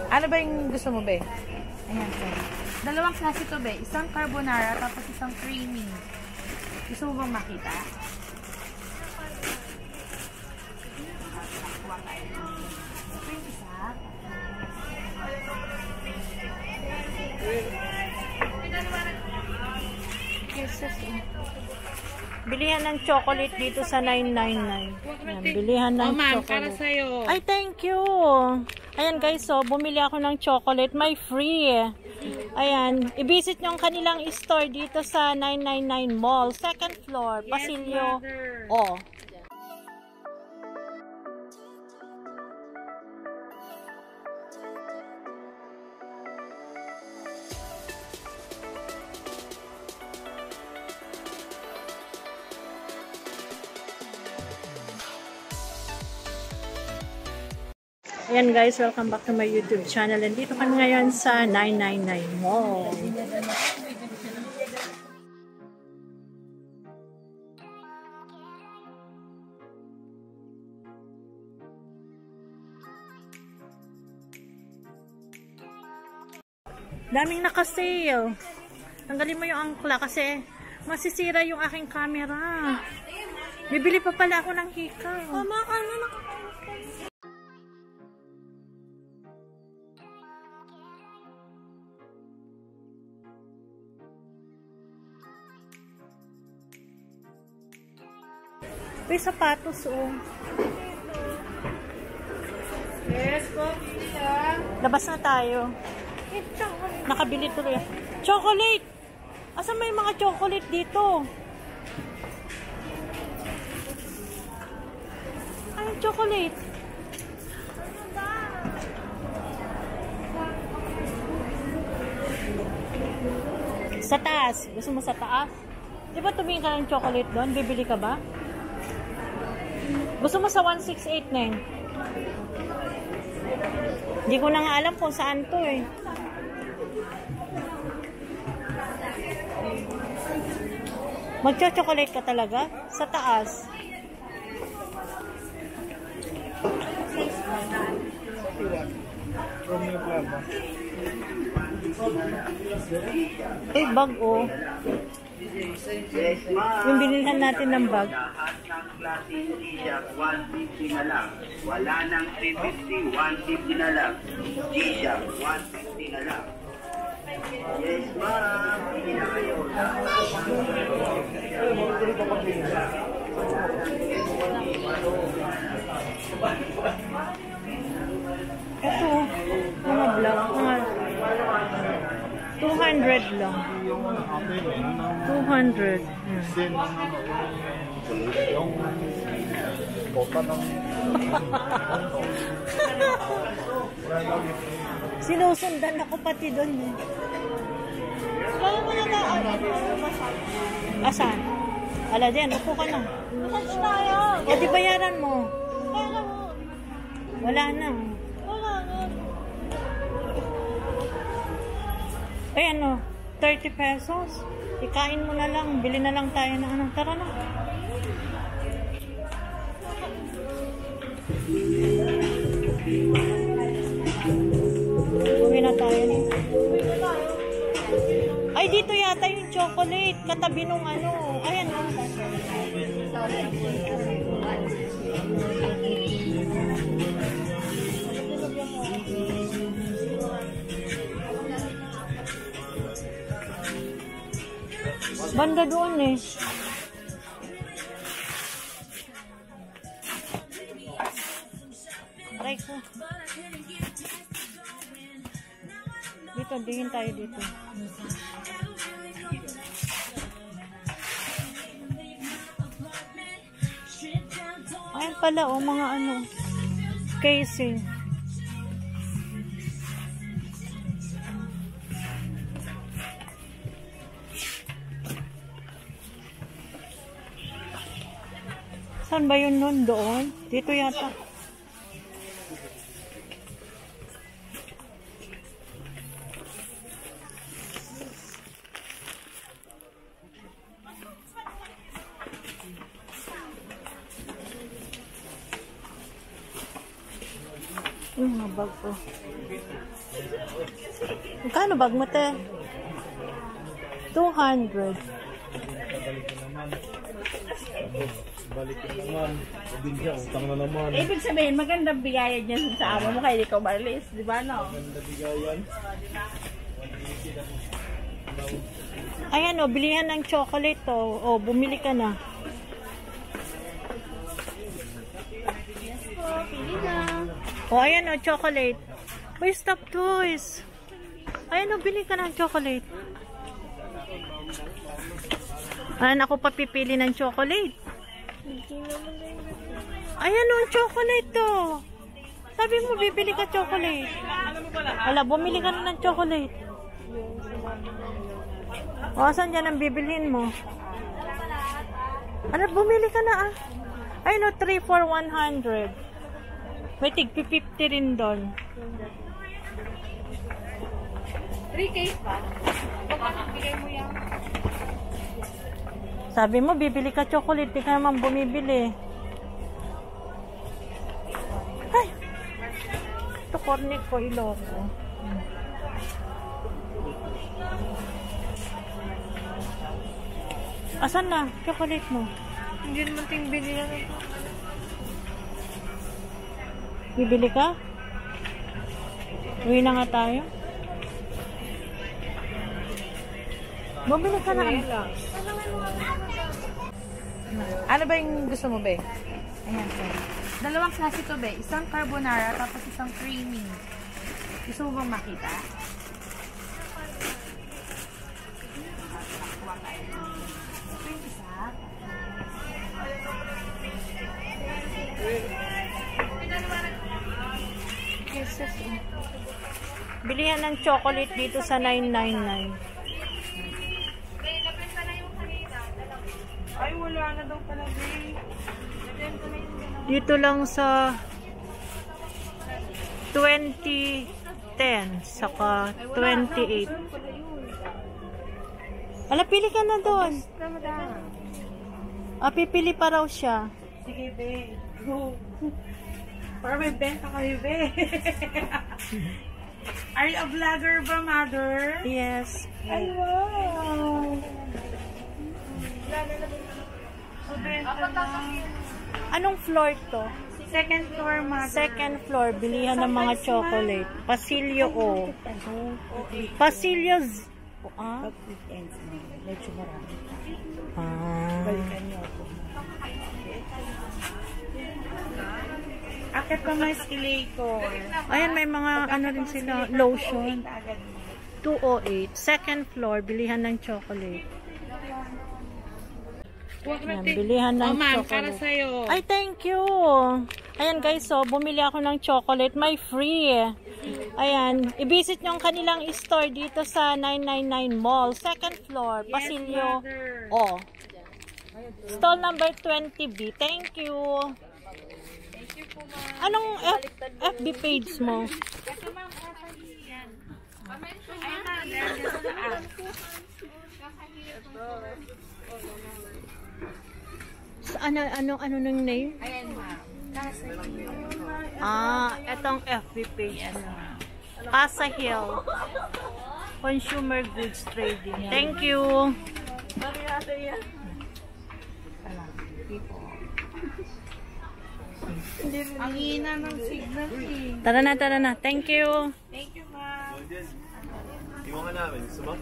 Ano ba yung gusto mo, be? Ayan, sir. Dalawang klase to, be. Isang carbonara, tapos isang creamy. Gusto mo bang makita? Ito yung isa. Bilihan ng chocolate dito sa 999. Ayan, bilihan ng chocolate. Para sa'yo. Ay, thank you. Ayan guys, so bumili ako ng chocolate. May free. Ayan, i-visit nyo ang kanilang store dito sa 999 Mall. Second floor, Pasilyo. Oh. Ayan guys, welcome back to my YouTube channel. And dito kami ngayon sa 999 Mall. Daming naka-sale. Tanggalin mo yung angkla kasi masisira yung aking camera. Bibili pa pala ako ng hikaw. Mama, ano na? May sapatos, oh. Yes, coffee siya. Labas na tayo. Nakabili tuloy. Chocolate! Asan may mga chocolate dito? Ay, chocolate. Sa taas. Gusto mo sa taas? Di ba tumingin ka ng chocolate doon? Bibili ka ba? Gusto mo sa 1689? Hindi ko na nga alam kung saan to eh. Magcho-chocolate ka talaga? Sa taas. Ay, bag oh. Yung binilhan natin ng bag. Lahat ng klase G-Shock, 150 na lang. Wala nang 350, 150 na lang. G-Shock, 150 na lang. Yes, ma'am. Hindi na kayo. Ito, mga vlog, mga 200 lang. 200. Sinusundan ako pati doon eh. Kaya mo na tayo. Asan? Ala din, upo ka na. Massage tayo. O di bayaran mo. Kaya mo. Wala na. Wala na. Ay ano, 30 pesos. Ikain mo na lang. Bili na lang tayo ng ano. Tara na. Uwi na tayo. Uwi na tayo. Ay, dito yata yung chocolate. Katabi nung ano. Ayan o. Banda doon eh. Aray ko. Dito, tingin tayo dito. Ayan pala oh, mga ano, casing. Saan ba yun nun? Doon? Dito yata. Yung mga bag ko. Magkano bag mo, te? 200. Balik na naman. Din siya, utang na naman. Ibig sabihin, magandang bigayan niya sa amo mo kaya ikaw Marlis, di ba no? Maganda bigayan. Ayan o, bilihan ng chocolate o. O, bumili ka na. O, ayan o, chocolate. Uy, stop toys. Ayan o, bili ka ng chocolate. Ayan, ako papipili ng chocolate. Ayan o, chocolate to. Sabi mo, bibili ka chocolate. Wala, bumili ka na ng chocolate. O, asan dyan ang bibilhin mo? Ano, bumili ka na ah. Ayun o, 3 for 100. May tig-50 rin doon. 3K pa? Bakit bigay mo yan? Sabi mo, bibili ka chocolate. Di ka naman bumibili. Ay! Ito, cornic ko, iloko. Asan na? Chocolate mo. Hindi naman ting bili yan. Bibili ka? Uwi na nga tayo. Bumili ka na. Ano ba yung gusto mo, be? Ayan, be. Dalawang klase to, be. Isang carbonara, tapos isang creamy. Gusto mo bang makita? Ito yung isa. Bilihan ng chocolate dito sa 999. Ay, wala na daw pala, be. Dito lang sa 2010 saka 28. Ala, pili ka na doon. Ah, pipili pa raw siya. Sige, be. Go. Para may benta kayo, be. Are you a vlogger ba, mother? Yes. Ay, wow. So, benta na. Anong floor to? Second floor, mother. Second floor, bilihan ng mga chocolate. Pasilyo o. Pasilyo Z. Ah? Medyo marami. Ah. Balikan niyo ako. Akit pa may escalator. Ayan, may mga ano rin sila. Lotion. 208. Second floor, bilihan ng chocolate. Ayan, bilihan ng ma'am, chocolate. para sa'yo. Ay, thank you. Ayan guys, so bumili ako ng chocolate. May free. Ayan, i-visit nyo ang kanilang store dito sa 999 Mall. Second floor, Pasilyo. Oh. Stall number 20B. Thank you. Anong FB page mo? Ano nung name? Ayan, ma'am. Etong FB page mo. Casa Hill Consumer Goods Trading. Thank you. Ang hina ng signal eh. Tara na. Thank you. Thank you, ma'am. Iwan ka namin. Gusto mo?